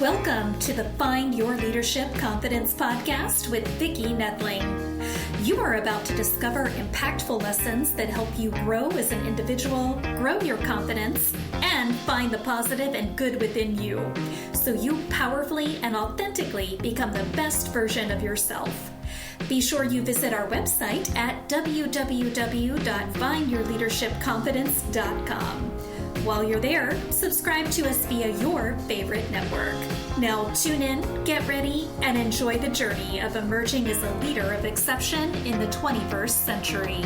Welcome to the Find Your Leadership Confidence podcast with Vicki Noethling. You are about to discover impactful lessons that help you grow as an individual, grow your confidence, and find the positive and good within you, so you powerfully and authentically become the best version of yourself. Be sure you visit our website at www.findyourleadershipconfidence.com. While you're there, subscribe to us via your favorite network. Now tune in, get ready, and enjoy the journey of emerging as a leader of exception in the 21st century.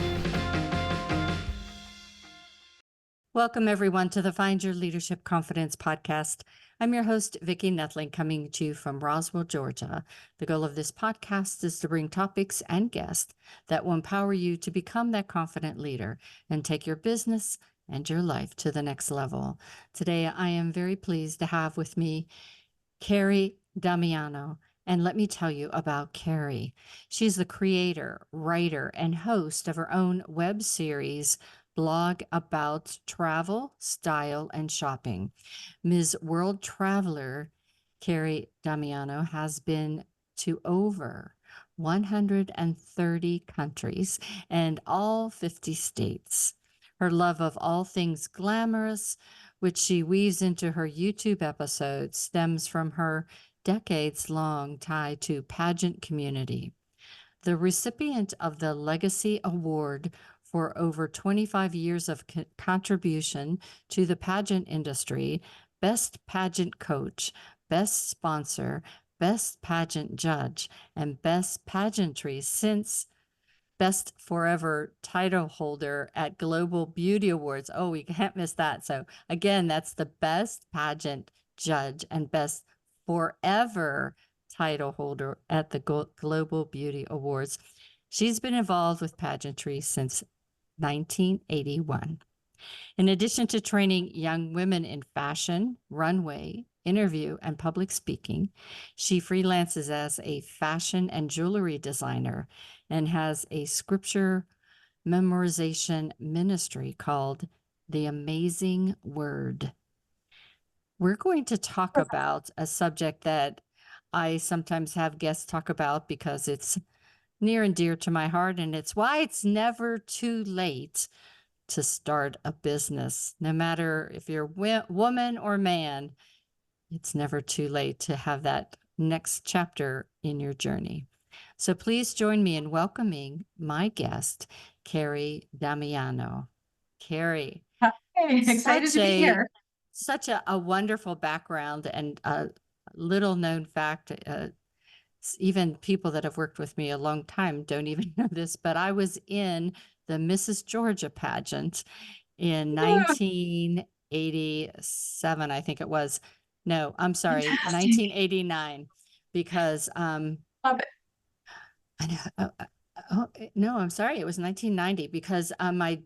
Welcome, everyone, to the Find Your Leadership Confidence podcast. I'm your host, Vicki Noethling, coming to you from Roswell, Georgia. The goal of this podcast is to bring topics and guests that will empower you to become that confident leader and take your business and your life to the next level. Today, I am very pleased to have with me Kerry Damiano. And let me tell you about Kerry. She's the creator, writer, and host of her own web series, blog about travel, style, and shopping. Ms. World Traveler Kerry Damiano has been to over 130 countries and all 50 states. Her love of all things glamorous, which she weaves into her YouTube episodes, stems from her decades-long tie to pageant community. The recipient of the Legacy Award for over 25 years of contribution to the pageant industry, Best Pageant Coach, Best Sponsor, Best Pageant Judge, and Best Pageantry since Best Forever title holder at Global Beauty Awards. Oh, we can't miss that. So again, that's the Best Pageant Judge and Best Forever title holder at the Global Beauty Awards. She's been involved with pageantry since 1981. In addition to training young women in fashion, runway, interview, and public speaking, she freelances as a fashion and jewelry designer and has a scripture memorization ministry called The Amazing Word. We're going to talk about a subject that I sometimes have guests talk about because it's near and dear to my heart, and it's why it's never too late to start a business. No matter if you're woman or man, it's never too late to have that next chapter in your journey. So please join me in welcoming my guest, Kerry Damiano. Kerry. Hi, excited to be here. Such a wonderful background, and a little known fact, even people that have worked with me a long time don't even know this, but I was in the Mrs. Georgia pageant in 1987, I think it was. No, I'm sorry, Fantastic. 1989, because Love it. no, I'm sorry, it was 1990, because my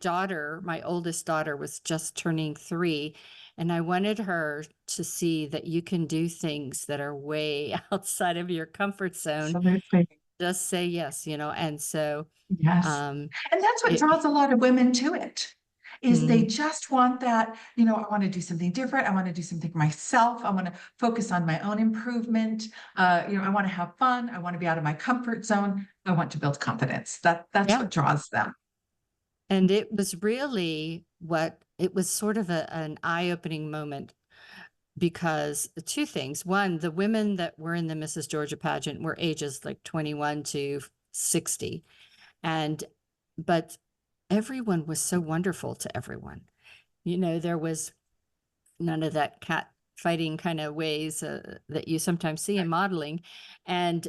oldest daughter was just turning 3, and I wanted her to see that you can do things that are way outside of your comfort zone. Absolutely. Just say yes, and so Yes. And that's what draws a lot of women to it, is they just want that, I want to do something different. I want to do something myself. I want to focus on my own improvement. I want to have fun. I want to be out of my comfort zone. I want to build confidence. That's what draws them. And it was really it was sort of an eye-opening moment, because two things. One, the women that were in the Mrs. Georgia pageant were ages like 21 to 60. But everyone was so wonderful to everyone. There was none of that cat fighting kind of ways that you sometimes see in modeling. And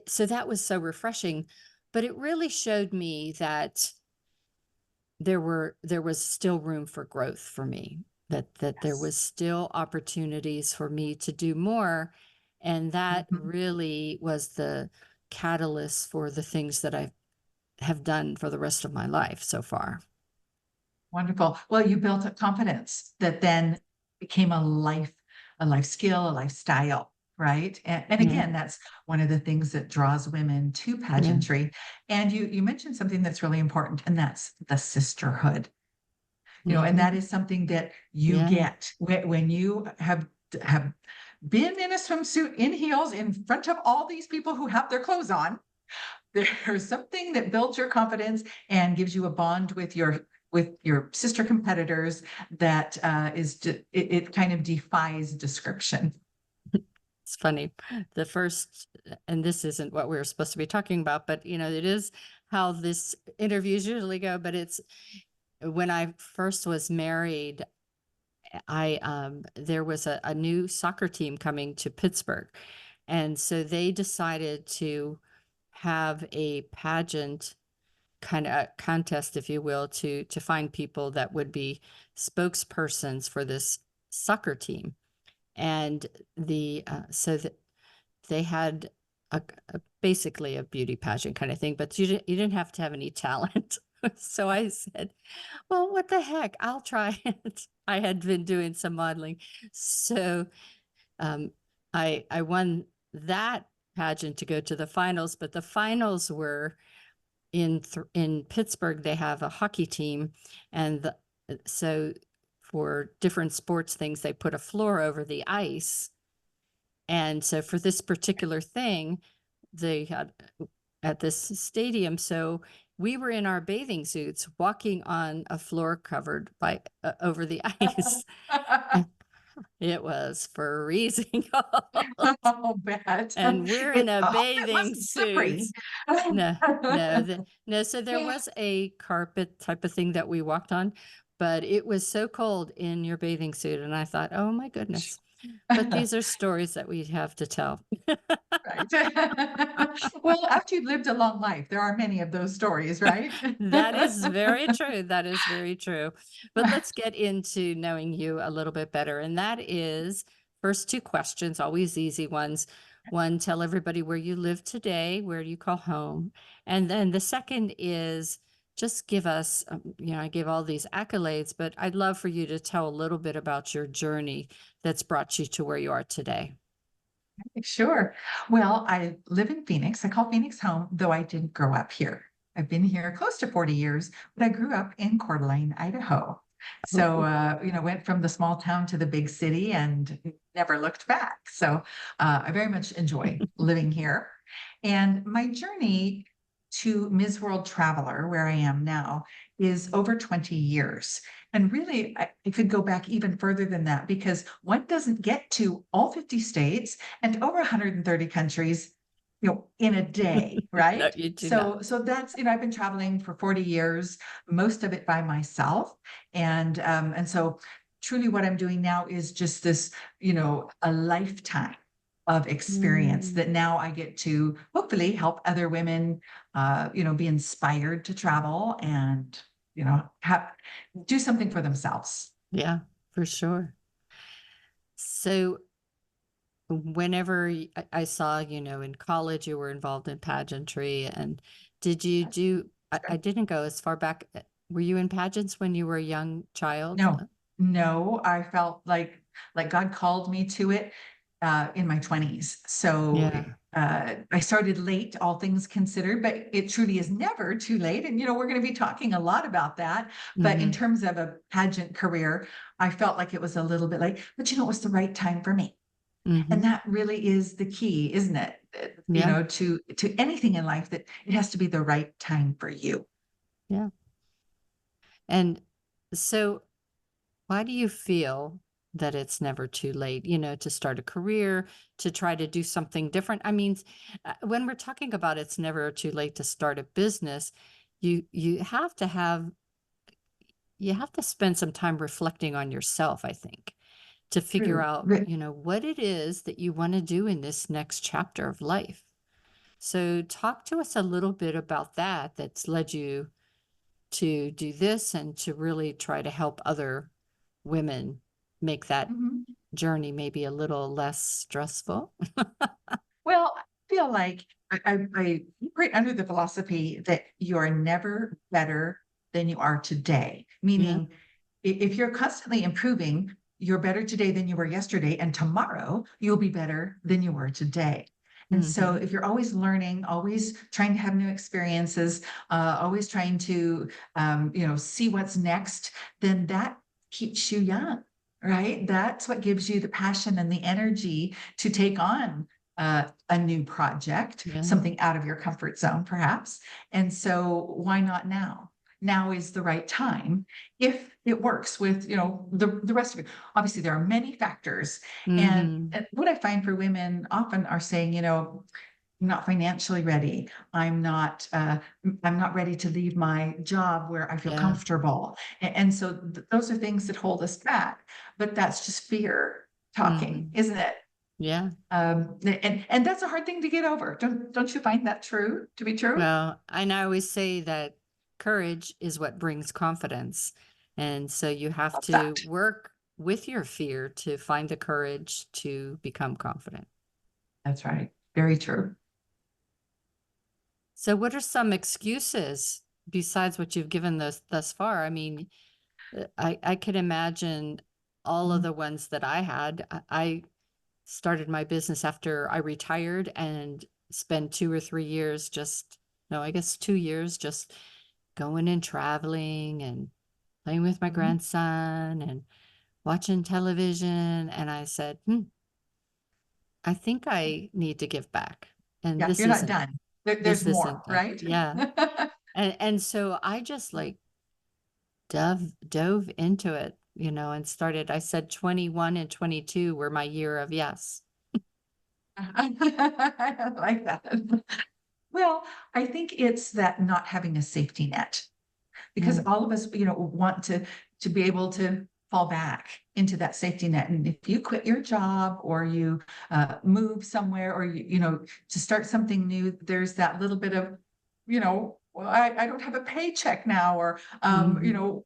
so that was so refreshing, but it really showed me that there was still room for growth for me, that there was still opportunities for me to do more. And that really was the catalyst for the things that I have done for the rest of my life so far. Wonderful. Well, you built a confidence that then became a life skill, a lifestyle, right? And again, that's one of the things that draws women to pageantry. And you mentioned something that's really important, and that's the sisterhood. And that is something that you get when you have been in a swimsuit in heels in front of all these people who have their clothes on, there's something that builds your confidence and gives you a bond with your sister competitors that is just, it kind of defies description. It's funny. The first, and this isn't what we were supposed to be talking about, but it is how this interviews usually go. But it's when I first was married, there was a new soccer team coming to Pittsburgh. And so they decided to have a pageant kind of contest, if you will, to find people that would be spokespersons for this soccer team. And they had basically a beauty pageant kind of thing, but you didn't have to have any talent. So I said, well, what the heck? I'll try it. I had been doing some modeling. So I won that pageant to go to the finals, but the finals were in Pittsburgh. They have a hockey team, and so for different sports things, they put a floor over the ice. And so for this particular thing, they had at this stadium. So we were in our bathing suits walking on a floor covered by over the ice. It was freezing cold. Oh, bad. And we're in a bathing suit. No. So there was a carpet type of thing that we walked on, but it was so cold in your bathing suit. And I thought, oh my goodness. But these are stories that we have to tell. Right. Well, after you've lived a long life, there are many of those stories, right? That is very true. That is very true. But let's get into knowing you a little bit better. And that is first two questions, always easy ones. One, tell everybody where you live today. Where do you call home? And then the second is just give us, I gave all these accolades, but I'd love for you to tell a little bit about your journey that's brought you to where you are today. Sure. Well, I live in Phoenix. I call Phoenix home, though I didn't grow up here. I've been here close to 40 years, but I grew up in Coeur d'Alene, Idaho. So, went from the small town to the big city and never looked back. So I very much enjoy living here. And my journey to Ms. World Traveler, where I am now, is over 20 years. And really, I could go back even further than that because one doesn't get to all 50 states and over 130 countries, in a day, right? No, you do not. So that's, I've been traveling for 40 years, most of it by myself. And so truly what I'm doing now is just this, a lifetime of experience that now I get to hopefully help other women, be inspired to travel and, do something for themselves. Yeah, for sure. So whenever I saw, in college, you were involved in pageantry, and did you do, I didn't go as far back. Were you in pageants when you were a young child? No, I felt like God called me to it in my 20s. So Yeah. I started late, all things considered, but it truly is never too late. And, we're going to be talking a lot about that. But in terms of a pageant career, I felt like it was a little bit late, but it was the right time for me. And that really is the key, isn't it? Yeah. To anything in life, that it has to be the right time for you. Yeah. And so why do you feel that it's never too late, to start a career, to try to do something different? I mean, when we're talking about it's never too late to start a business, you have to spend some time reflecting on yourself, I think, to figure True. out, what it is that you want to do in this next chapter of life. So talk to us a little bit about that's led you to do this and to really try to help other women make that journey maybe a little less stressful. Well, I feel like I operate under the philosophy that you are never better than you are today. Meaning, if you're constantly improving, you're better today than you were yesterday, and tomorrow you'll be better than you were today. And so if you're always learning, always trying to have new experiences, always trying to, see what's next, then that keeps you young. right? That's what gives you the passion and the energy to take on a new project, Yeah. something out of your comfort zone, perhaps. And so why not now? Now is the right time if it works with, the rest of it. Obviously, there are many factors. And Mhm. what I find for women often are saying, I'm not financially ready. I'm not ready to leave my job where I feel Yeah. comfortable. And so those are things that hold us back, but that's just fear talking, Mhm. isn't it? Yeah. And that's a hard thing to get over. Don't you find that to be true? Well, and I always say that courage is what brings confidence. And so you have Love to that. work with your fear to find the courage to become confident. That's right. Very true. So what are some excuses besides what you've given thus far? I mean, I could imagine all of Mhm. the ones that I had. I started my business after I retired and spent 2 or 3 years no, I guess 2 years just going and traveling and playing with my Mhm. grandson and watching television. And I said, I think I need to give back. And Yeah, you're not done. There's this more, isn't done. right? Yeah. And so I just like dove into it, and started. I said 21 and 22 were my year of yes. I like that. Well, I think it's that not having a safety net, because Mm, all of us, want to be able to fall back into that safety net. And if you quit your job or you move somewhere or to start something new, there's that little bit of, well, I don't have a paycheck now, or mhm.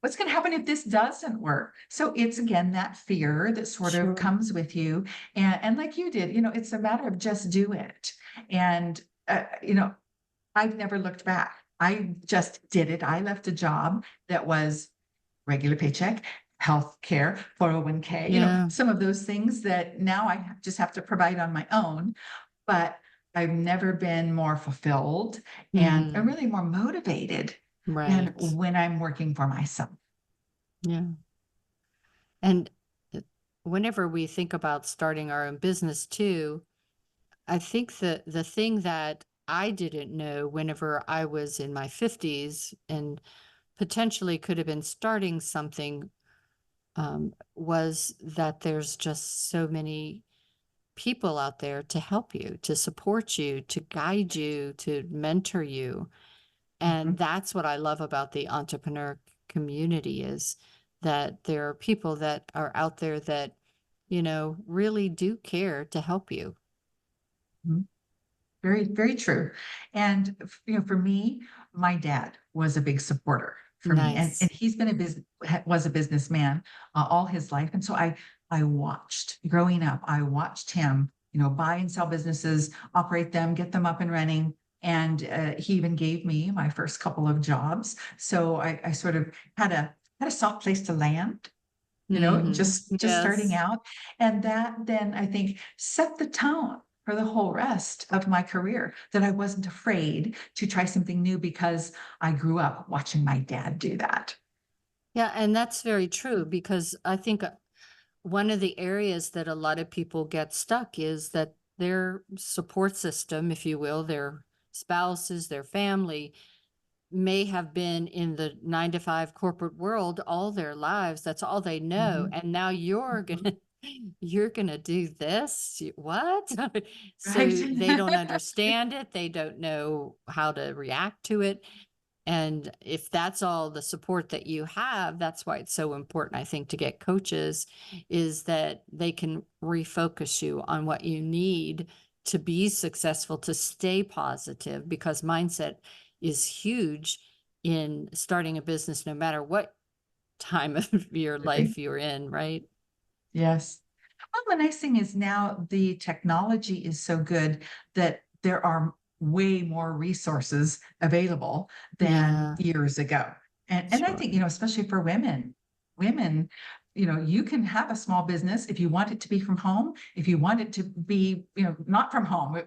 what's going to happen if this doesn't work? So it's again that fear that sort of Sure. comes with you. And like you did, it's a matter of just do it. And I've never looked back. I just did it. I left a job that was regular paycheck, health care, 401k, Yeah. some of those things that now I just have to provide on my own. But I've never been more fulfilled and Mm, really more motivated than right. when I'm working for myself. Yeah. And uh, whenever we think about starting our own business too, I think that the thing that I didn't know whenever I was in my 50s and potentially could have been starting something, was that there's just so many people out there to help you, to support you, to guide you, to mentor you. And Mhm. that's what I love about the entrepreneur community is that there are people that are out there that, really do care to help you. Mhm. Very, very true. And for me, my dad was a big supporter for me, and Nice. he's been was a businessman all his life, and so I watched growing up. I watched him, buy and sell businesses, operate them, get them up and running, and he even gave me my first couple of jobs. So I sort of had a soft place to land, just starting Yes. out. And that then I think set the tone for the whole rest of my career, that I wasn't afraid to try something new because I grew up watching my dad do that. Yeah, and that's very true because I think one of the areas that a lot of people get stuck is that their support system, if you will, their spouses, their family, may have been in the 9 to 5 corporate world all their lives. That's all they know. Mhm, And now you're mhm. gonna you're gonna do this? What? Right. So they don't understand it. They don't know how to react to it. And if that's all the support that you have, that's why it's so important, I think, to get coaches, is that they can refocus you on what you need to be successful, to stay positive, because mindset is huge in starting a business, no matter what time of your Absolutely. life you're in, right? Yes. Well, the nice thing is now the technology is so good that there are way more resources available than Yeah, years ago. And I sure. think, especially for women, you can have a small business if you want it to be from home, if you want it to be, not from home,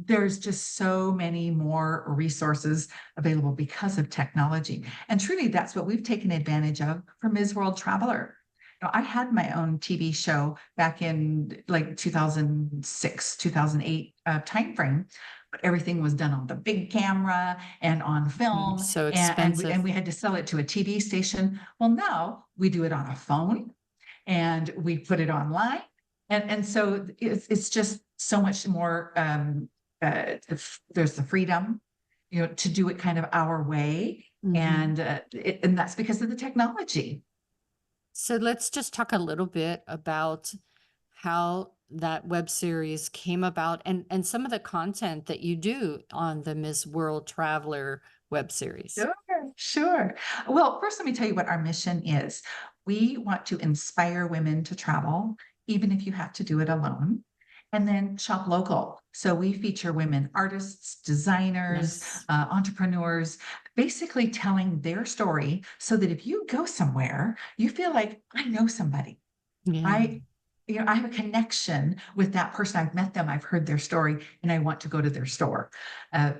there's just so many more resources available because of technology. And truly, that's what we've taken advantage of for Ms. World Traveler. I had my own TV show back in like 2006, 2008 timeframe, but everything was done on the big camera and on film, So and expensive. we had to sell it to a TV station. Well, now we do it on a phone and we put it online. And so it's just so much more, there's the freedom, to do it kind of our way. Mhm. And that's because of the technology. So let's just talk a little bit about how that web series came about and some of the content that you do on the Miss World Traveler web series. Sure, sure. Well, first, let me tell you what our mission is. We want to inspire women to travel, even if you have to do it alone, and then shop local. So we feature women artists, designers, Nice. entrepreneurs, basically telling their story so that if you go somewhere, you feel like I know somebody. Yeah. I, I have a connection with that person. I've met them, I've heard their story, and I want to go to their store.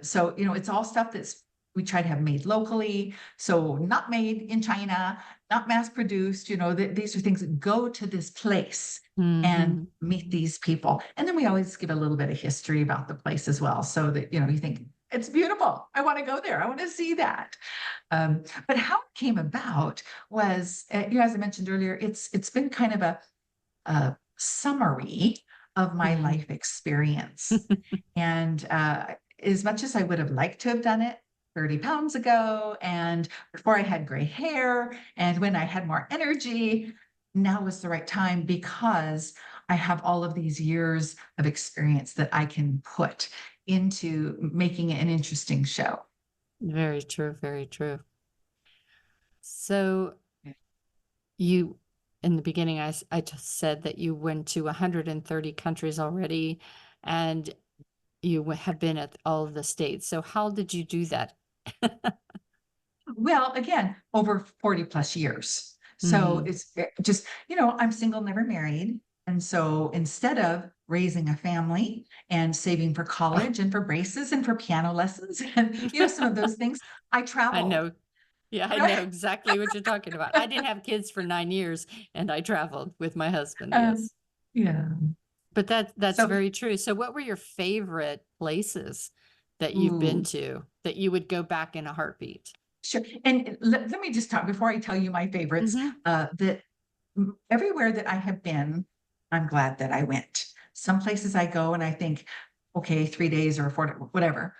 So, it's all stuff that's we try to have made locally. So not made in China, not mass produced, these are things that go to this place and Mhm. meet these people. And then we always give a little bit of history about the place as well. So that, you think it's beautiful. I want to go there. I want to see that. But how it came about was, as I mentioned earlier, it's been kind of a summary of my Mhm. life experience. And as much as I would have liked to have done it 30 pounds ago, and before I had gray hair, and when I had more energy, now was the right time because I have all of these years of experience that I can put into making it an interesting show. Very true, very true. So you, in the beginning, I just said that you went to 130 countries already, and you have been at all of the states. So how did you do that? Well, again, over 40 plus years. So Mhm. it's just, I'm single, never married. And so instead of raising a family and saving for Oh, college and for braces and for piano lessons and, some of those things, I I traveled. know. Yeah, I know Right. exactly what you're talking about. I didn't have kids for 9 years, and I traveled with my husband. Um, Yes. yeah. But that's So, very true. So what were your favorite places that you've been ooh, to that you would go back in a heartbeat? sure. And let me just talk before I tell you my favorites, Mhm. that everywhere that I have been, I'm glad that I went. Some places I go and I think, okay, 3 days or 4, whatever,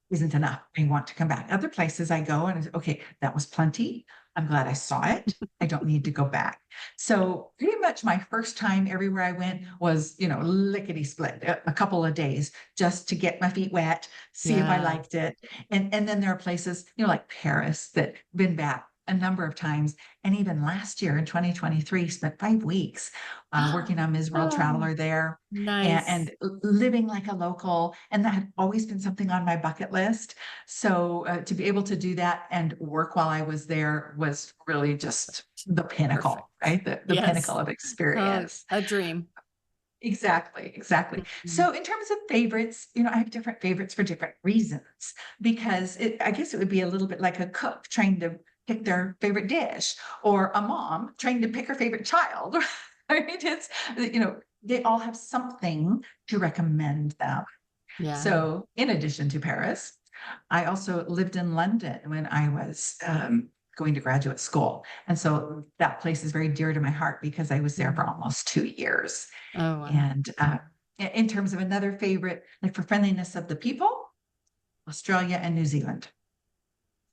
isn't enough. I want to come back. Other places I go and it's, okay, that was plenty. I'm glad I saw it. I don't need to go back. So pretty much my first time everywhere I went was, lickety split, a couple of days just to get my feet wet, see if I Yeah. liked it. And then there are places, like Paris that been back a number of times. And even last year in 2023, spent 5 weeks working on Ms. World Oh, Traveler there and, nice. and living like a local. And that had always been something on my bucket list. So to be able to do that and work while I was there was really just the pinnacle, Perfect. right? The pinnacle Yes. of Oh, experience. a dream. Exactly, exactly. Mhm. So in terms of favorites, I have different favorites for different reasons because I guess it would be a little bit like a cook trying to pick their favorite dish or a mom trying to pick her favorite child. Right? They all have something to recommend them. Yeah. So in addition to Paris, I also lived in London when I was going to graduate school. And so that place is very dear to my heart because I was there for Mhm. almost 2 years. Oh, wow. And in terms of another favorite, like for friendliness of the people, Australia and New Zealand.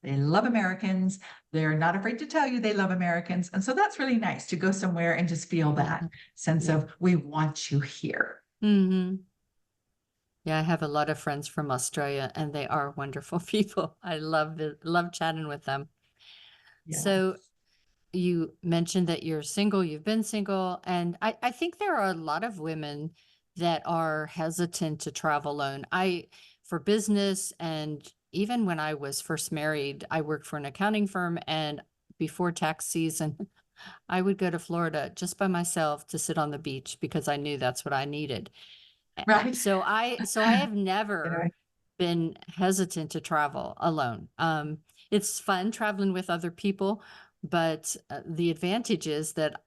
They love Americans. They're not afraid to tell you they love Americans. And so that's really nice to go somewhere and just feel Yeah. that sense Yeah. of we want you here. Hmm. Yeah, I have a lot of friends from Australia, and they are wonderful people. I love chatting with them. Yeah. So you mentioned that you're single, you've been single, and I think there are a lot of women that are hesitant to travel alone. For business, and even when I was first married, I worked for an accounting firm, and before tax season, I would go to Florida just by myself to sit on the beach because I knew that's what I needed. Right. So I have You never know, been hesitant to travel alone. It's fun traveling with other people, but the advantage is that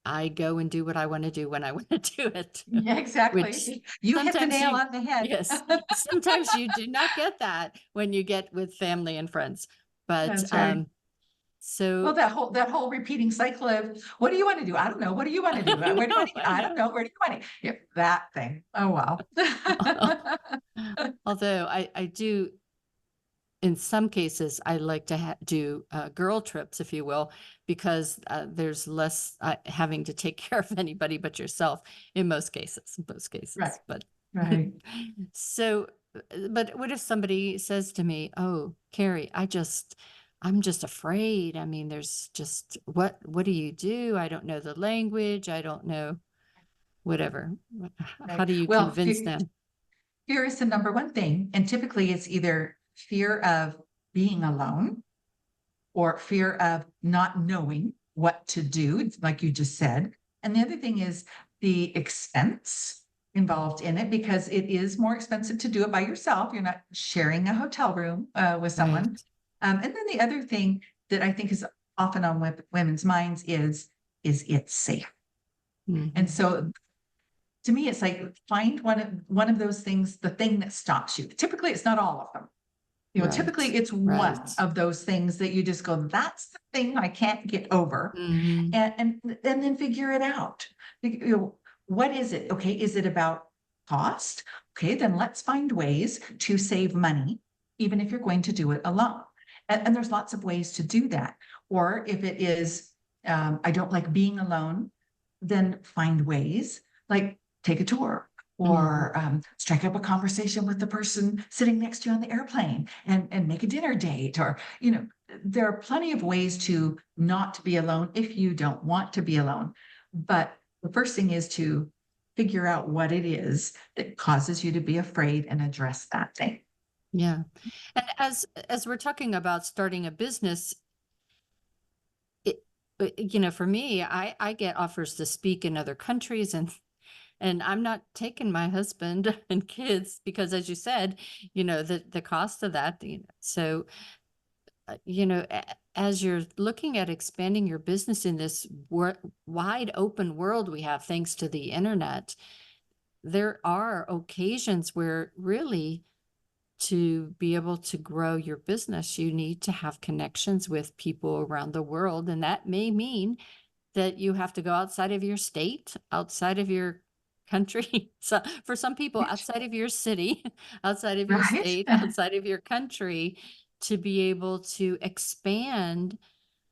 I go and do what I want to do when I want to do it, yeah, which exactly. You hit the sometimes nail you, on the head. yes, sometimes you do not get that when you get with family and friends. But That's right. Well, so that whole repeating cycle of what do you want to do? I don't know. What do you want to do? I Where do you want know, to go? I I don't know. Where do you want to? Yeah, that thing. Oh wow. know. Although I do, in some cases, I like to do girl trips, if you will, because there's less having to take care of anybody but yourself in most cases, Right. But Right. so, but what if somebody says to me, "Oh, Kerry, I'm just afraid. I mean, there's just what do you do? I don't know the language. I don't know whatever." How Right. do you Well, convince them? fear is the number one thing, and typically it's either fear of being alone or fear of not knowing what to do, like you just said. And the other thing is the expense involved in it, because it is more expensive to do it by yourself. You're not sharing a hotel room with someone. Right. And then the other thing that I think is often on women's minds is it's safe. And Mhm. so to me, it's like find one of those things, the thing that stops you. Typically, it's not all of them. Right. Typically it's one Right. of those things that you just go, that's the thing I can't get over. Hmm. And then figure it out. What is it? Okay, is it about cost? Okay, then let's find ways to save money, even if you're going to do it alone. And there's lots of ways to do that. Or if it is, I don't like being alone, then find ways like take a tour Hmm. or strike up a conversation with the person sitting next to you on the airplane and make a dinner date. Or, there are plenty of ways to not be alone if you don't want to be alone. But the first thing is to figure out what it is that causes you to be afraid and address that thing. Yeah. And as we're talking about starting a business, it, for me, I get offers to speak in other countries, and I'm not taking my husband and kids because, as you said, the cost of that, so as you're looking at expanding your business in this wide open world we have thanks to the internet, there are occasions where really, to be able to grow your business, you need to have connections with people around the world. And that may mean that you have to go outside of your state, outside of your country. So for some people, outside of your city, outside of your Right? state, outside of your country, to be able to expand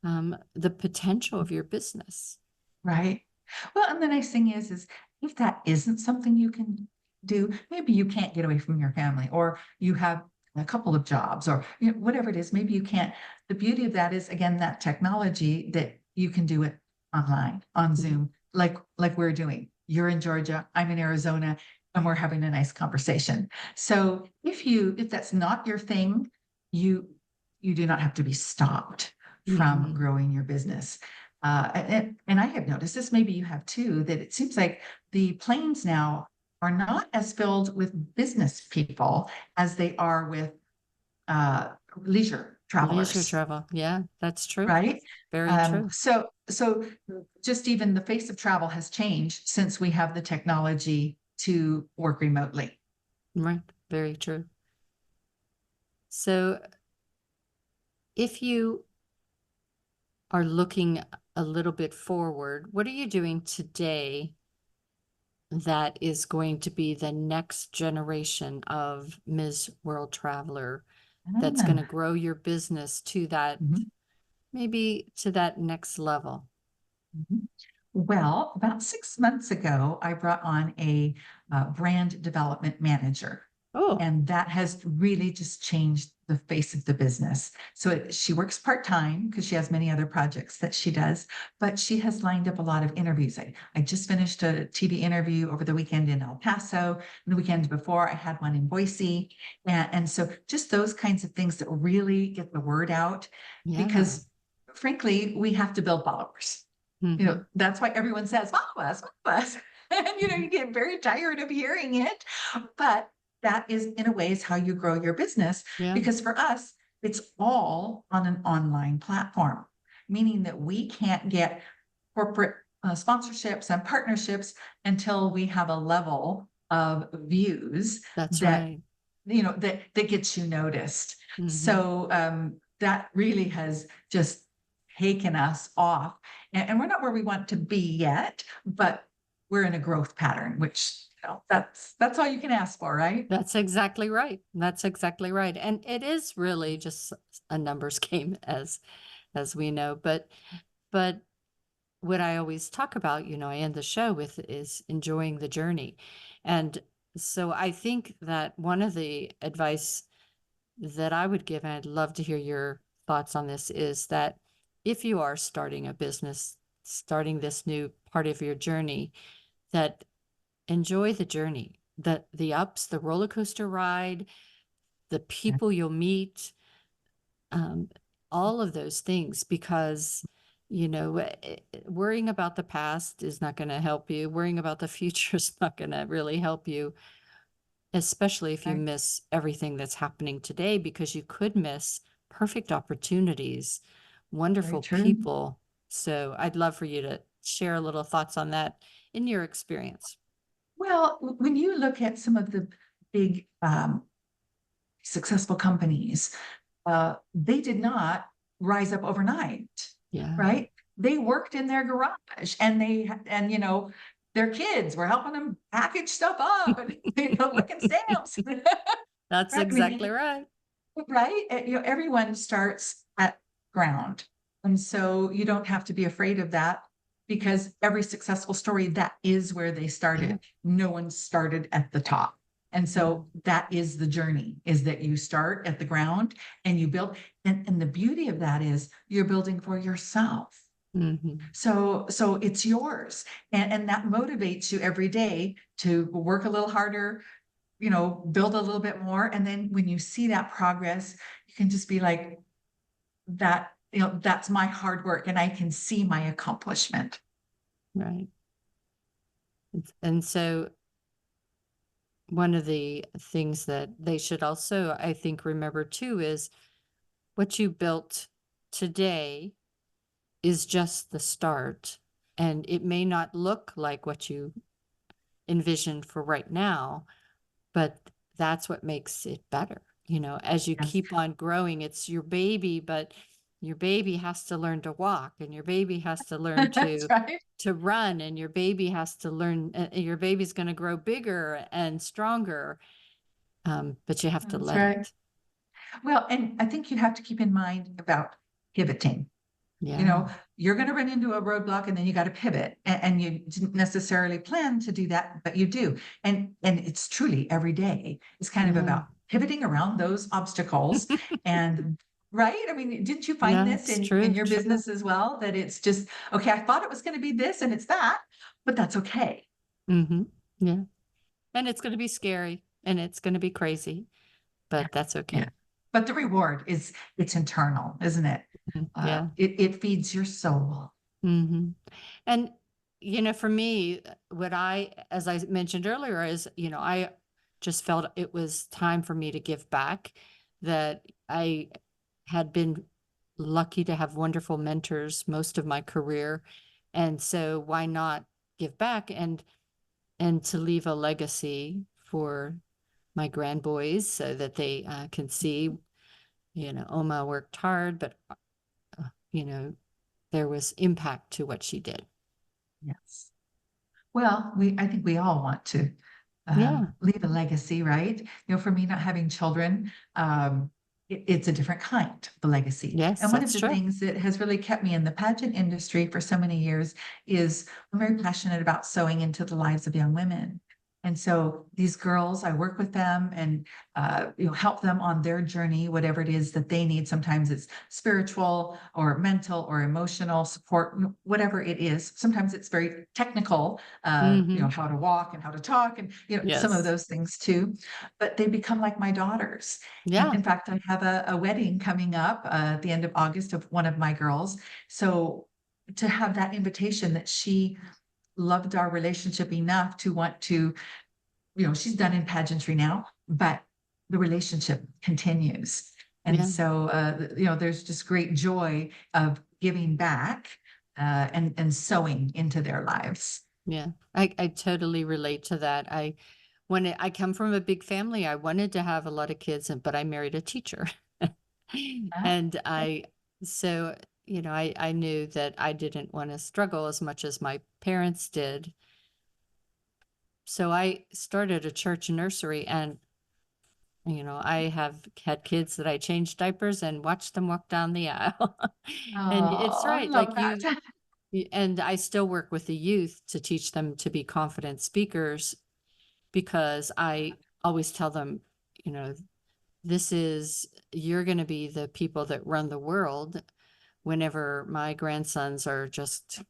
the potential of your business. Right. Well, and the nice thing is if that isn't something you can do, maybe you can't get away from your family, or you have a couple of jobs, or whatever it is, maybe you can't. The beauty of that is again that technology that you can do it online, on Mhm. Zoom, like we're doing. You're in Georgia, I'm in Arizona, and we're having a nice conversation. So if that's not your thing, you you do not have to be stopped from Mhm. growing your business. And I have noticed this, maybe you have too, that it seems like the planes now are not as filled with business people as they are with leisure Leisure travelers, travel. Yeah, that's true. right? Very Um, true. so, so just even the face of travel has changed since we have the technology to work remotely. Right. Very true. So if you are looking a little bit forward, what are you doing today that is going to be the next generation of Ms. World Traveler that's going to Ah, grow your business to that, mhm, maybe to that next level? mhm. Well, about 6 months ago, I brought on a brand development manager. Oh, And that has really just changed the face of the business. So she works part-time because she has many other projects that she does, but she has lined up a lot of interviews. I just finished a TV interview over the weekend in El Paso. And the weekend before, I had one in Boise. And so just those kinds of things that really get the word out, yeah. because frankly, we have to build followers. Hmm. That's why everyone says, follow us, follow us. And, you get very tired of hearing it. But that is, in a way, is how you grow your business. Yeah. Because for us, it's all on an online platform, meaning that we can't get corporate sponsorships and partnerships until we have a level of views That's that right. that gets you noticed. Mhm. So that really has just taken us off, and we're not where we want to be yet, but we're in a growth pattern, which that's all you can ask for, right? That's exactly right. That's exactly right. And it is really just a numbers game, as we know. But what I always talk about, I end the show with, is enjoying the journey. And so I think that one of the advice that I would give, and I'd love to hear your thoughts on this, is that if you are starting a business, starting this new part of your journey, that enjoy the journey, the ups, the roller coaster ride, the people you'll meet, all of those things, because worrying about the past is not going to help you. Worrying about the future is not going to really help you, especially if you Right. miss everything that's happening today, because you could miss perfect opportunities, Very wonderful true. people. So I'd love for you to share a little thoughts on that in your experience. Well, when you look at some of the big successful companies, they did not rise up overnight, Yeah. right? They worked in their garage, and their kids were helping them package stuff up and licking stamps. That's Right? I exactly mean, right. right? Everyone starts at ground. And so you don't have to be afraid of that, because every successful story, that is where they Yeah. started. No one started at the top. And so that is the journey, is that you start at the ground and you build. And the beauty of that is you're building for yourself. Mm-hmm. So it's yours. And that motivates you every day to work a little harder, build a little bit more. And then when you see that progress, you can just be like, that's my hard work, and I can see my accomplishment. Right. And so one of the things that they should also, I think, remember too, is what you built today is just the start. And it may not look like what you envisioned for right now, but that's what makes it better. As you Yes. keep on growing, it's your baby, but your baby has to learn to walk, and your baby has to learn That's right. to run, and your baby has to learn, your baby's going to grow bigger and stronger. But you have to That's let right. it. Well, and I think you have to keep in mind about pivoting. Yeah. You're going to run into a roadblock, and then you got to pivot, and you didn't necessarily plan to do that, but you do. And it's truly every day is kind of Yeah. about pivoting around those obstacles. And right, I mean, didn't you find Yeah, this it's in true. your business as well, that it's just, okay, I thought it was going to be this and it's that, but that's okay. Mm-hmm. Yeah. And it's going to be scary, and it's going to be crazy, but that's okay. Yeah. But the reward it's internal, isn't it? Yeah. It feeds your soul. Mm-hmm. And, for me, as I mentioned earlier, is, I just felt it was time for me to give back, that I had been lucky to have wonderful mentors most of my career. And so why not give back and to leave a legacy for my grandboys, so that they can see, Oma worked hard, but, there was impact to what she did. Yes. Well, I think we all want to Yeah. leave a legacy, right? For me, not having children, it's a different kind of a legacy. Yes, And one of that's the true. things that has really kept me in the pageant industry for so many years is I'm very passionate about sewing into the lives of young women. And so these girls, I work with them and help them on their journey, whatever it is that they need. Sometimes it's spiritual or mental or emotional support, whatever it is. Sometimes it's very technical, Mhm. how to walk and how to talk, and some of Yes. those things too. But they become like my daughters. And Yeah. in fact, I have a wedding coming up at the end of August of one of my girls. So to have that invitation that she loved our relationship enough to want to, she's done in pageantry now, but the relationship continues. And so, there's just great joy of giving back and sowing into their lives. Yeah, I totally relate to that. When I come from a big family, I wanted to have a lot of kids, but I married a teacher. And so, I knew that I didn't want to struggle as much as my parents did. So I started a church nursery, and, I have had kids that I changed diapers and watched them walk down the aisle. And it's I right, love like that. and I still work with the youth to teach them to be confident speakers, because I always tell them, you're going to be the people that run the world whenever my grandsons are just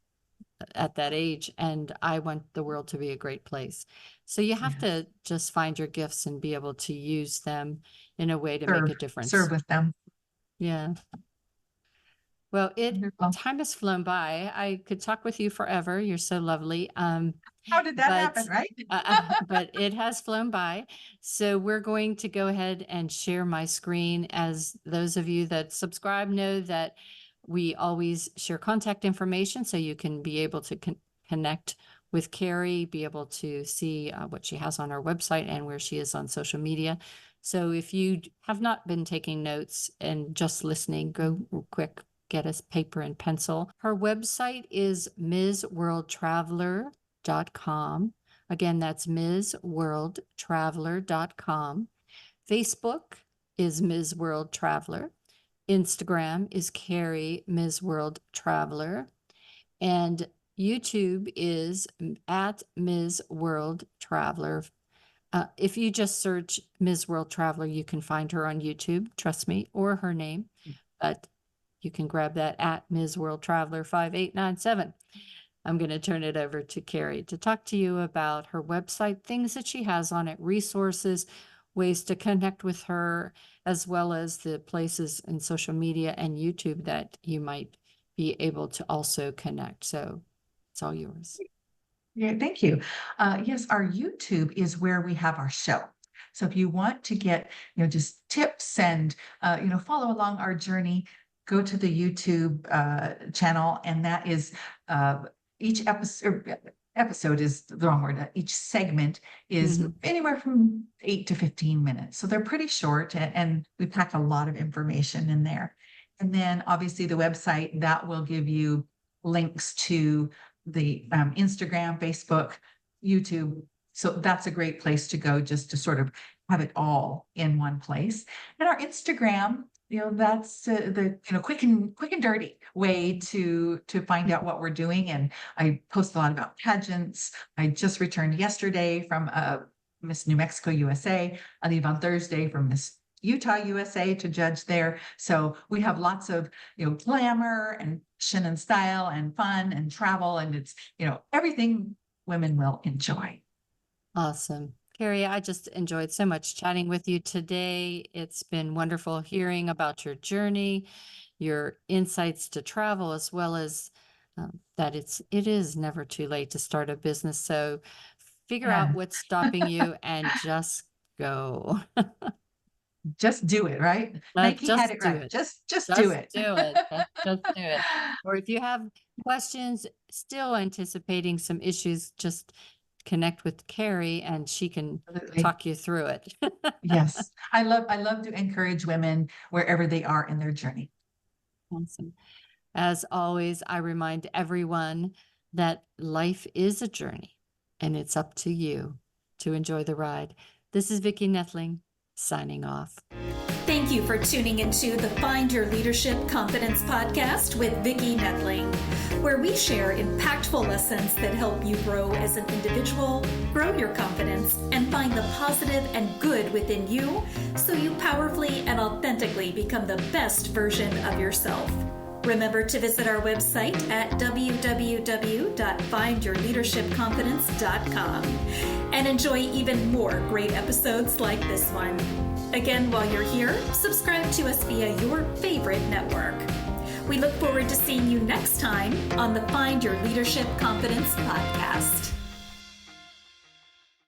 at that age, and I want the world to be a great place. So you have to just find your gifts and be able to use them in a way to make a difference. Serve with them. Yeah. Well, Wonderful. time has flown by. I could talk with you forever. You're so lovely. How did that happen, right? But it has flown by. So we're going to go ahead and share my screen. As those of you that subscribe know that we always share contact information, so you can be able to connect with Kerry, be able to see what she has on her website and where she is on social media. So if you have not been taking notes and just listening, go quick, get us paper and pencil. Her website is MsWorldTraveler.com. Again, that's MsWorldTraveler.com. Facebook is Ms. World Traveler. Instagram is Kerry Ms. World Traveler. And YouTube is at Ms. World Traveler. If you just search Ms. World Traveler, you can find her on YouTube, trust me, or her name. But you can grab that at Ms. World Traveler 5897. I'm going to turn it over to Kerry to talk to you about her website, things that she has on it, resources, ways to connect with her, as well as the places in social media and YouTube that you might be able to also connect. So it's all yours. Yeah, thank you. Yes, our YouTube is where we have our show. So if you want to get, just tips and, follow along our journey, go to the YouTube channel, and that is each episode is the wrong word. Each segment is anywhere from 8 to 15 minutes. So they're pretty short, and we pack a lot of information in there. And then obviously the website that will give you links to the Instagram, Facebook, YouTube. So that's a great place to go, just to sort of have it all in one place. And our Instagram, that's the quick and dirty way to find out what we're doing. And I post a lot about pageants. I just returned yesterday from Miss New Mexico USA. I leave on Thursday for Miss Utah USA to judge there. So we have lots of glamour and fashion and style and fun and travel, and it's everything women will enjoy. Awesome. Kerry, I just enjoyed so much chatting with you today. It's been wonderful hearing about your journey, your insights to travel, as well as that it is never too late to start a business. So figure out what's stopping you and just go. Just do it, right? Nike had it right. Just do it. Do it. Just do it. Or if you have questions, still anticipating some issues, just connect with Kerry and she can talk you through it. Yes. I love to encourage women wherever they are in their journey. Awesome. As always, I remind everyone that life is a journey and it's up to you to enjoy the ride. This is Vicki Noethling signing off. Thank you for tuning into the Find Your Leadership Confidence podcast with Vicki Noethling, where we share impactful lessons that help you grow as an individual, grow your confidence, and find the positive and good within you so you powerfully and authentically become the best version of yourself. Remember to visit our website at www.findyourleadershipconfidence.com and enjoy even more great episodes like this one. Again, while you're here, subscribe to us via your favorite network. We look forward to seeing you next time on the Find Your Leadership Confidence podcast.